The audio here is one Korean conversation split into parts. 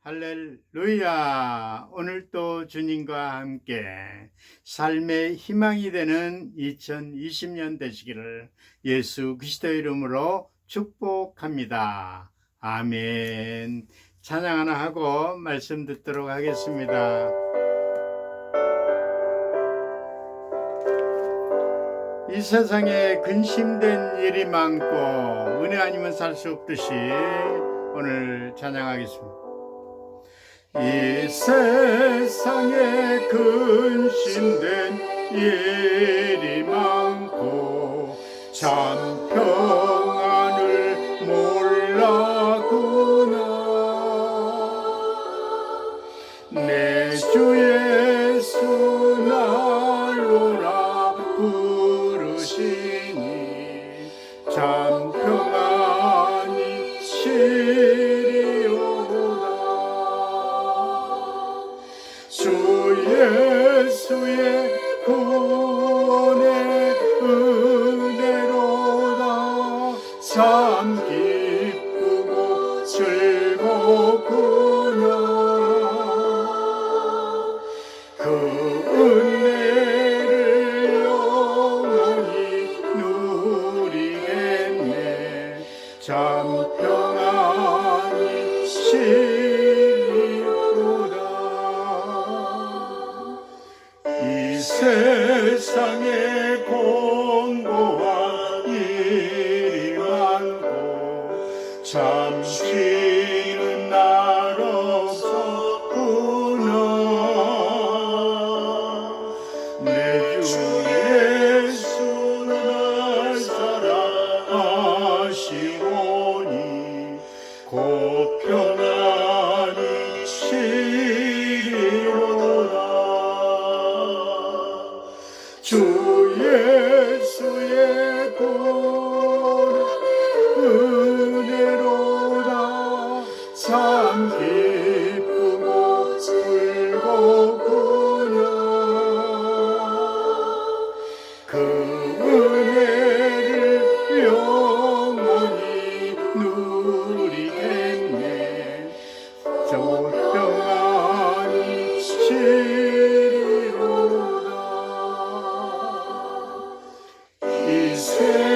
할렐루야! 오늘도 주님과 함께 삶의 희망이 되는 2020년 되시기를 예수 그리스도의 이름으로 축복합니다. 아멘. 찬양 하나 하고 말씀 듣도록 하겠습니다. 이 세상에 근심된 일이 많고 은혜 아니면 살 수 없듯이 오늘 찬양하겠습니다. 이 세상에 근심된 일이 많고 참 평안을 몰라구나. 내 주 예수 날로라 부르시니 참 평안이 주 예수의 구원의 은혜로다. 참 기쁘고 즐겁구나. 그 은혜를 영원히 누리겠네. 참 평안이 세상에 공고한 일이 많고 참 쉬는 날 없었구나. 내 주 예수 날 사랑하시오니 곧 평안히 쉬리로다. 주 예수의 구원 은혜로다. 참 기쁘고 즐겁구나. 그 은혜를 영원히 누리겠네. 저 평안이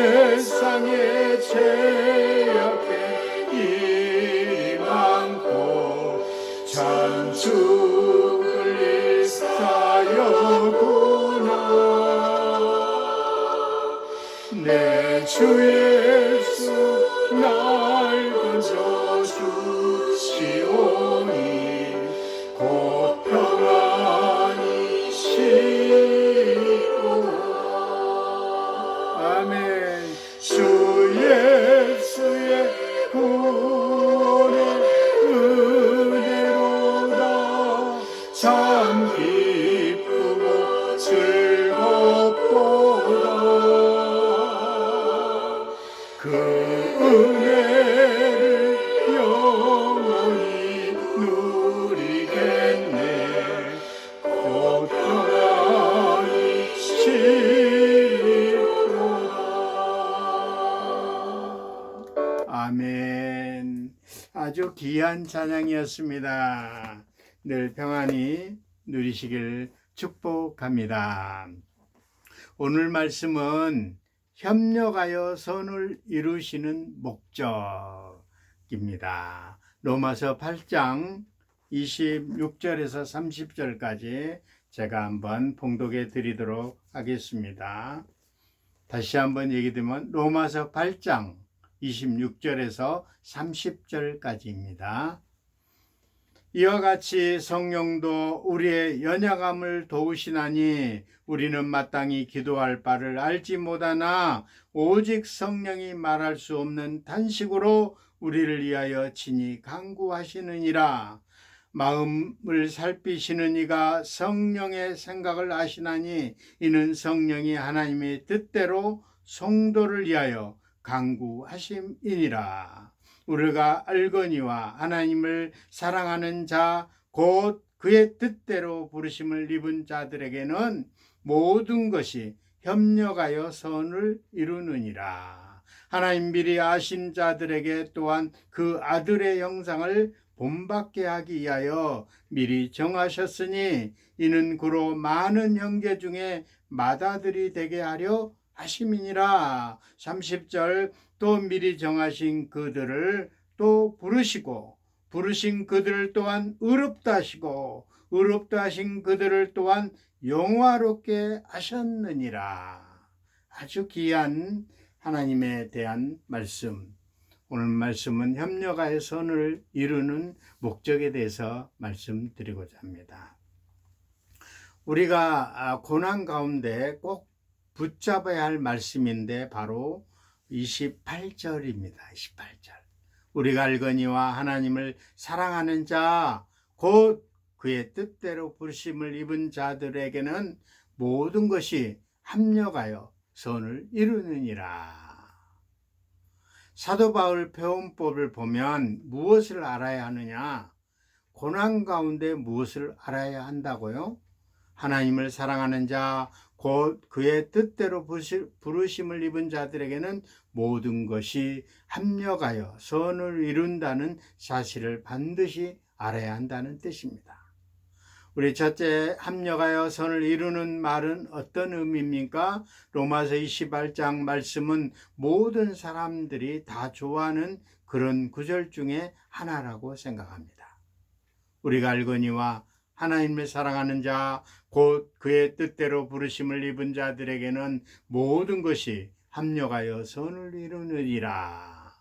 세상에 죄악된 일이 많고 참 죽을 일 쌓였구나. 내 주 예수 날 건져주시오니 곧 평안히 아멘. 주 예수의 구원의 은혜로다. 참 기쁘고 즐겁도다. 그 은혜를 영원히 누리겠네. 곧 평안히 아멘. 아주 귀한 찬양이었습니다. 늘 평안히 누리시길 축복합니다. 오늘 말씀은 협력하여 선을 이루시는 목적입니다. 로마서 8장 26절에서 30절까지 제가 한번 봉독해 드리도록 하겠습니다. 다시 한번 얘기 드리면 로마서 8장 26절에서 30절까지입니다. 이와 같이 성령도 우리의 연약함을 도우시나니 우리는 마땅히 기도할 바를 알지 못하나 오직 성령이 말할 수 없는 탄식으로 우리를 위하여 친히 간구하시느니라. 마음을 살피시는 이가 성령의 생각을 아시나니 이는 성령이 하나님의 뜻대로 성도를 위하여 간구하심이니라. 우리가 알거니와 하나님을 사랑하는 자 곧 그의 뜻대로 부르심을 입은 자들에게는 모든 것이 협력하여 선을 이루느니라. 하나님 미리 아신 자들에게 또한 그 아들의 형상을 본받게 하기 위하여 미리 정하셨으니 이는 그로 많은 형제 중에 맏아들이 되게 하려 하심이니라. 30절 또 미리 정하신 그들을 또 부르시고 부르신 그들을 또한 의롭다 하시고 의롭다 하신 그들을 또한 영화롭게 하셨느니라. 아주 귀한 하나님에 대한 말씀. 오늘 말씀은 협력하여 선을 이루는 목적에 대해서 말씀드리고자 합니다. 우리가 고난 가운데 꼭 붙잡아야 할 말씀인데 바로 28절입니다. 28절. 우리가 알거니와 하나님을 사랑하는 자 곧 그의 뜻대로 부르심을 입은 자들에게는 모든 것이 합력하여 선을 이루느니라. 사도 바울 표현법을 보면 무엇을 알아야 하느냐? 고난 가운데 무엇을 알아야 한다고요? 하나님을 사랑하는 자, 곧 그의 뜻대로 부르심을 입은 자들에게는 모든 것이 합력하여 선을 이룬다는 사실을 반드시 알아야 한다는 뜻입니다. 우리 첫째, 합력하여 선을 이루는 말은 어떤 의미입니까? 로마서 28장 말씀은 모든 사람들이 다 좋아하는 그런 구절 중에 하나라고 생각합니다. 우리가 알거니와 하나님을 사랑하는 자, 곧 그의 뜻대로 부르심을 입은 자들에게는 모든 것이 합력하여 선을 이루느니라.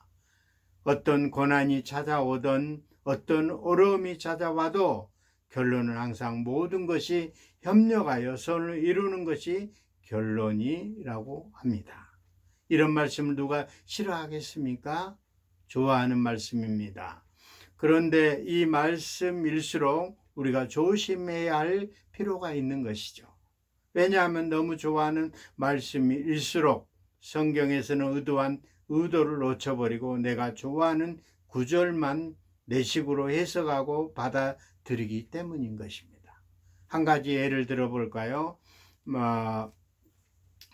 어떤 고난이 찾아오던 어떤 어려움이 찾아와도 결론은 항상 모든 것이 협력하여 선을 이루는 것이 결론이라고 합니다. 이런 말씀을 누가 싫어하겠습니까? 좋아하는 말씀입니다. 그런데 이 말씀일수록 우리가 조심해야 할 필요가 있는 것이죠. 왜냐하면 너무 좋아하는 말씀일수록 성경에서는 의도한 의도를 놓쳐버리고 내가 좋아하는 구절만 내 식으로 해석하고 받아들이기 때문인 것입니다. 한 가지 예를 들어볼까요?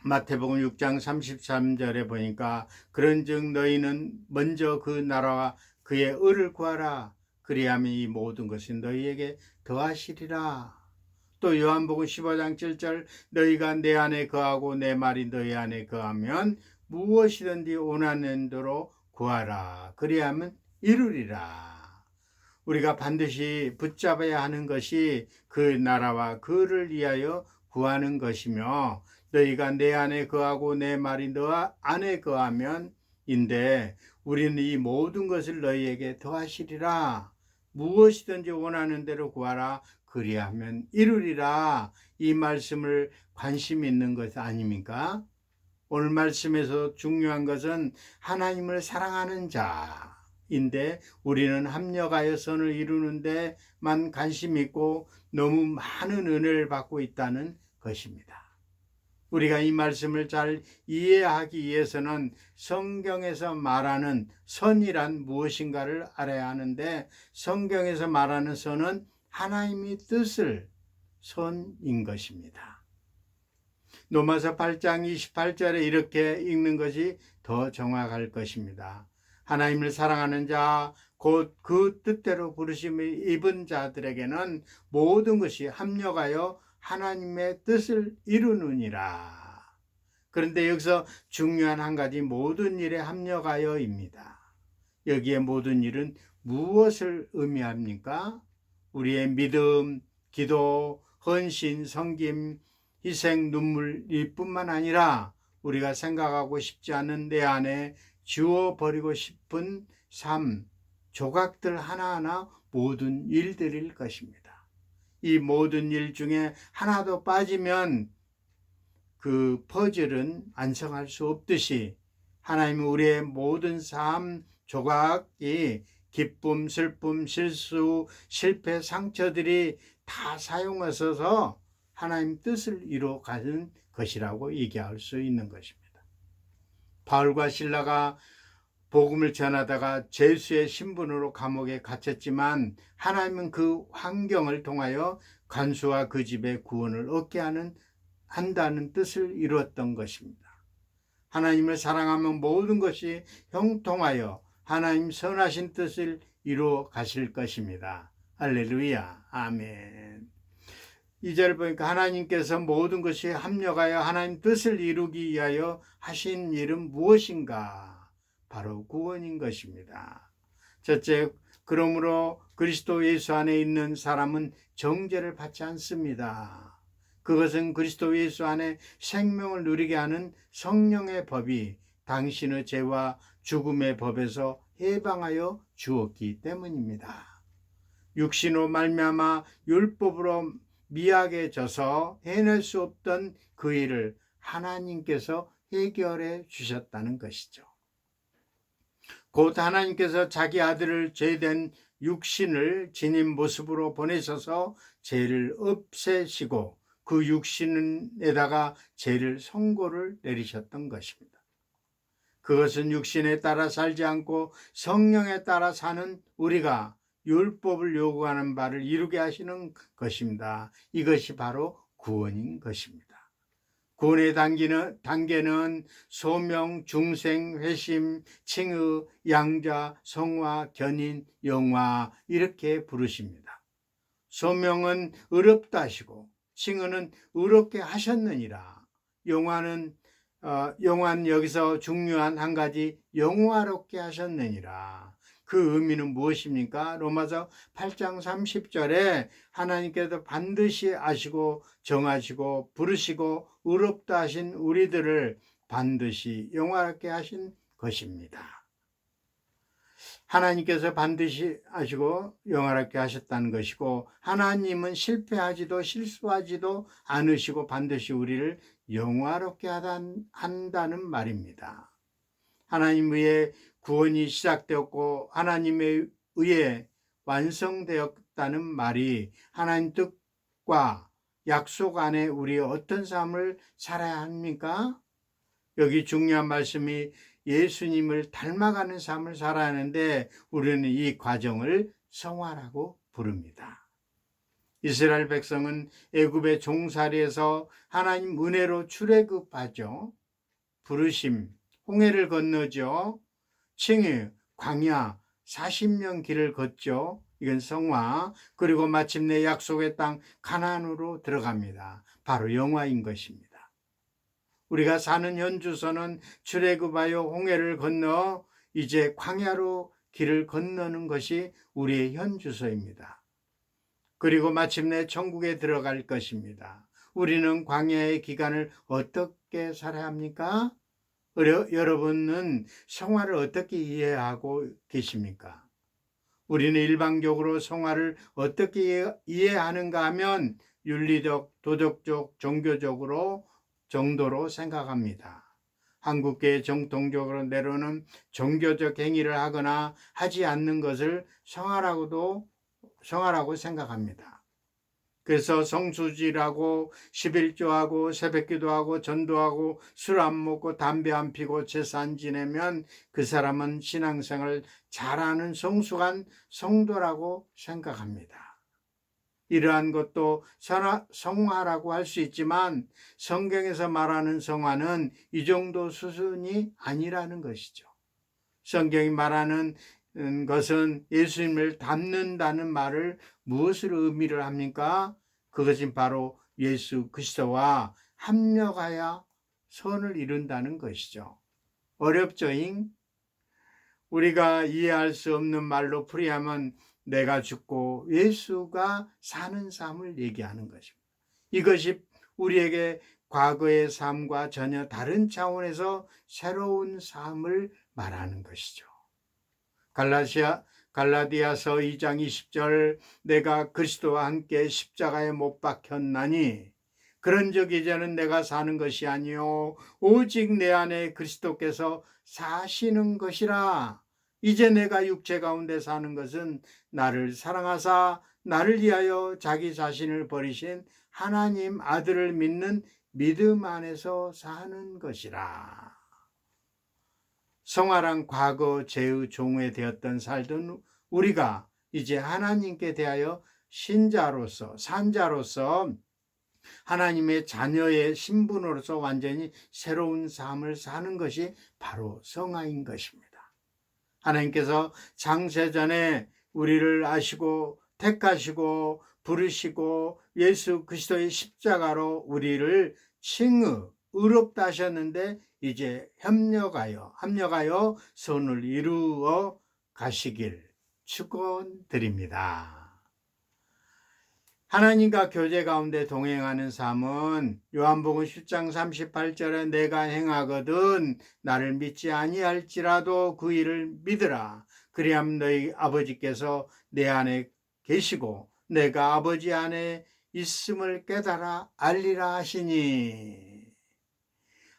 마태복음 6장 33절에 보니까 그런즉 너희는 먼저 그 나라와 그의 의를 구하라. 그리하면 이 모든 것이 너희에게 더하시리라. 또 요한복음 15장 7절 너희가 내 안에 거하고 내 말이 너희 안에 거하면 무엇이든지 원하는 대로 구하라. 그리하면 이루리라. 우리가 반드시 붙잡아야 하는 것이 그 나라와 그를 위하여 구하는 것이며 너희가 내 안에 거하고 내 말이 너 안에 거하면 인데 우리는 이 모든 것을 너희에게 더하시리라. 무엇이든지 원하는 대로 구하라. 그리하면 이루리라. 이 말씀을 관심 있는 것 아닙니까? 오늘 말씀에서 중요한 것은 하나님을 사랑하는 자인데 우리는 합력하여 선을 이루는 데만 관심 있고 너무 많은 은혜를 받고 있다는 것입니다. 우리가 이 말씀을 잘 이해하기 위해서는 성경에서 말하는 선이란 무엇인가를 알아야 하는데 성경에서 말하는 선은 하나님의 뜻을 선인 것입니다. 로마서 8장 28절에 이렇게 읽는 것이 더 정확할 것입니다. 하나님을 사랑하는 자, 곧 그 뜻대로 부르심을 입은 자들에게는 모든 것이 합력하여 하나님의 뜻을 이루느니라. 그런데 여기서 중요한 한 가지 모든 일에 합력하여입니다. 여기에 모든 일은 무엇을 의미합니까? 우리의 믿음, 기도, 헌신, 섬김, 희생, 눈물 이뿐만 아니라 우리가 생각하고 싶지 않은 내 안에 지워버리고 싶은 삶, 조각들 하나하나 모든 일들일 것입니다. 이 모든 일 중에 하나도 빠지면 그 퍼즐은 완성할 수 없듯이 하나님은 우리의 모든 삶 조각이 기쁨, 슬픔, 실수, 실패, 상처들이 다 사용하셔서 하나님 뜻을 이루어가는 것이라고 얘기할 수 있는 것입니다. 바울과 실라가 복음을 전하다가 죄수의 신분으로 감옥에 갇혔지만 하나님은 그 환경을 통하여 간수와 그 집의 구원을 얻게 한다는 뜻을 이루었던 것입니다. 하나님을 사랑하면 모든 것이 형통하여 하나님 선하신 뜻을 이루어 가실 것입니다. 할렐루야. 아멘. 2절 보니까 하나님께서 모든 것이 합력하여 하나님 뜻을 이루기 위하여 하신 일은 무엇인가? 바로 구원인 것입니다. 첫째, 그러므로 그리스도 예수 안에 있는 사람은 정죄를 받지 않습니다. 그것은 그리스도 예수 안에 생명을 누리게 하는 성령의 법이 당신의 죄와 죽음의 법에서 해방하여 주었기 때문입니다. 육신으로 말미암아 율법으로 미약해져서 해낼 수 없던 그 일을 하나님께서 해결해 주셨다는 것이죠. 곧 하나님께서 자기 아들을 죄된 육신을 지닌 모습으로 보내셔서 죄를 없애시고 그 육신에다가 죄를 선고를 내리셨던 것입니다. 그것은 육신에 따라 살지 않고 성령에 따라 사는 우리가 율법을 요구하는 바를 이루게 하시는 것입니다. 이것이 바로 구원인 것입니다. 구원의 단계는 소명, 중생, 회심, 칭의, 양자, 성화, 견인, 영화 이렇게 부르십니다. 소명은 의롭다 하시고 칭의는 의롭게 하셨느니라. 영화는 여기서 중요한 한 가지 영화롭게 하셨느니라. 그 의미는 무엇입니까? 로마서 8장 30절에 하나님께서 반드시 아시고 정하시고 부르시고 의롭다 하신 우리들을 반드시 영화롭게 하신 것입니다. 하나님께서 반드시 아시고 영화롭게 하셨다는 것이고, 하나님은 실패하지도 실수하지도 않으시고 반드시 우리를 영화롭게 한다는 말입니다. 하나님 의해 구원이 시작되었고 하나님에 의해 완성되었다는 말이 하나님 뜻과 약속 안에 우리 어떤 삶을 살아야 합니까? 여기 중요한 말씀이 예수님을 닮아가는 삶을 살아야 하는데 우리는 이 과정을 성화라고 부릅니다. 이스라엘 백성은 애굽의 종살이에서 하나님 은혜로 출애굽하죠. 부르심, 홍해를 건너죠. 칭의, 광야, 40년 길을 걷죠. 이건 성화. 그리고 마침내 약속의 땅 가나안으로 들어갑니다. 바로 영화인 것입니다. 우리가 사는 현주소는 출애굽하여 홍해를 건너 이제 광야로 길을 건너는 것이 우리의 현주소입니다. 그리고 마침내 천국에 들어갈 것입니다. 우리는 광야의 기간을 어떻게 살아야 합니까? 여러분은 성화를 어떻게 이해하고 계십니까? 우리는 일방적으로 성화를 어떻게 이해하는가 하면 윤리적, 도덕적, 종교적으로 정도로 생각합니다. 한국계의 정통적으로 내려오는 종교적 행위를 하거나 하지 않는 것을 성화라고 생각합니다. 그래서 성수지라고 11조하고 새벽기도하고 전도하고 술 안 먹고 담배 안 피고 제사 안 지내면 그 사람은 신앙생활을 잘하는 성숙한 성도라고 생각합니다. 이러한 것도 성화라고 할 수 있지만 성경에서 말하는 성화는 이 정도 수준이 아니라는 것이죠. 성경이 말하는 것은 예수님을 닮는다는 말을 무엇으로 의미를 합니까? 그것은 바로 예수 그리스도와 합력하여 선을 이룬다는 것이죠. 어렵죠잉? 우리가 이해할 수 없는 말로 풀이하면 내가 죽고 예수가 사는 삶을 얘기하는 것입니다. 이것이 우리에게 과거의 삶과 전혀 다른 차원에서 새로운 삶을 말하는 것이죠. 갈라디아서 2장 20절 내가 그리스도와 함께 십자가에 못 박혔나니 그런즉 이제는 내가 사는 것이 아니요 오직 내 안에 그리스도께서 사시는 것이라. 이제 내가 육체 가운데 사는 것은 나를 사랑하사 나를 위하여 자기 자신을 버리신 하나님 아들을 믿는 믿음 안에서 사는 것이라. 성화란 과거 죄의 종에 되었던 살던 우리가 이제 하나님께 대하여 신자로서 산자로서 하나님의 자녀의 신분으로서 완전히 새로운 삶을 사는 것이 바로 성화인 것입니다. 하나님께서 창세전에 우리를 아시고 택하시고 부르시고 예수 그리스도의 십자가로 우리를 칭의 의롭다 하셨는데 이제 합력하여 선을 이루어 가시길 축원드립니다. 하나님과 교제 가운데 동행하는 삶은 요한복음 10장 38절에 내가 행하거든 나를 믿지 아니할지라도 그 일을 믿으라. 그리하면 너희 아버지께서 내 안에 계시고 내가 아버지 안에 있음을 깨달아 알리라 하시니.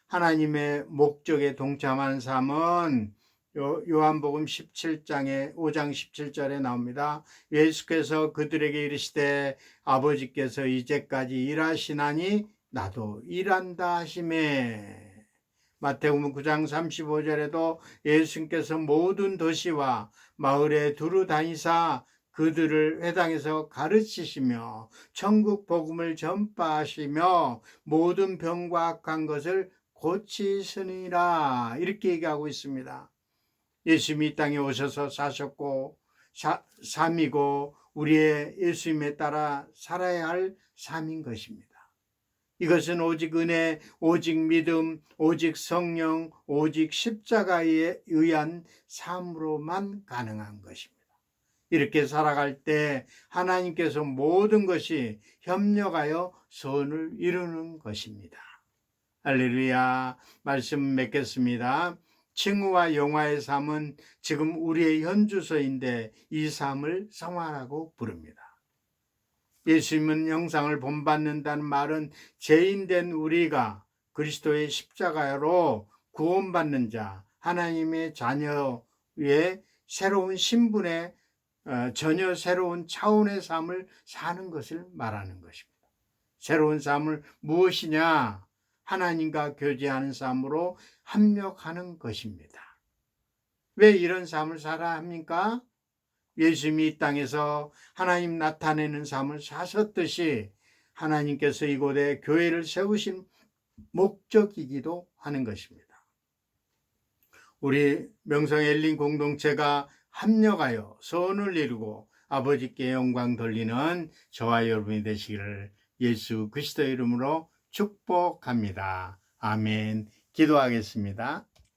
하나님의 목적에 동참하는 삶은 요한복음 17장에 5장 17절에 나옵니다. 예수께서 그들에게 이르시되 아버지께서 이제까지 일하시나니 나도 일한다 하시매. 마태복음 9장 35절에도 예수님께서 모든 도시와 마을에 두루 다니사 그들을 회당에서 가르치시며 천국 복음을 전파하시며 모든 병과 악한 것을 고치시니라 이렇게 얘기하고 있습니다. 예수님이 이 땅에 오셔서 사셨고 삶이고 우리의 예수님에 따라 살아야 할 삶인 것입니다. 이것은 오직 은혜, 오직 믿음, 오직 성령, 오직 십자가에 의한 삶으로만 가능한 것입니다. 이렇게 살아갈 때 하나님께서 모든 것이 협력하여 선을 이루는 것입니다. 할렐루야. 말씀 맺겠습니다. 칭의와 영화의 삶은 지금 우리의 현주소인데 이 삶을 성화라고 부릅니다. 예수님은 형상을 본받는다는 말은 죄인된 우리가 그리스도의 십자가로 구원받는 자, 하나님의 자녀의 새로운 신분의 전혀 새로운 차원의 삶을 사는 것을 말하는 것입니다. 새로운 삶을 무엇이냐? 하나님과 교제하는 삶으로 합력하는 것입니다. 왜 이런 삶을 살아야 합니까? 예수님이 이 땅에서 하나님 나타내는 삶을 사셨듯이 하나님께서 이곳에 교회를 세우신 목적이기도 하는 것입니다. 우리 명성 엘린 공동체가 합력하여 선을 이루고 아버지께 영광 돌리는 저와 여러분이 되시기를 예수 그리스도의 이름으로 축복합니다. 아멘. 기도하겠습니다.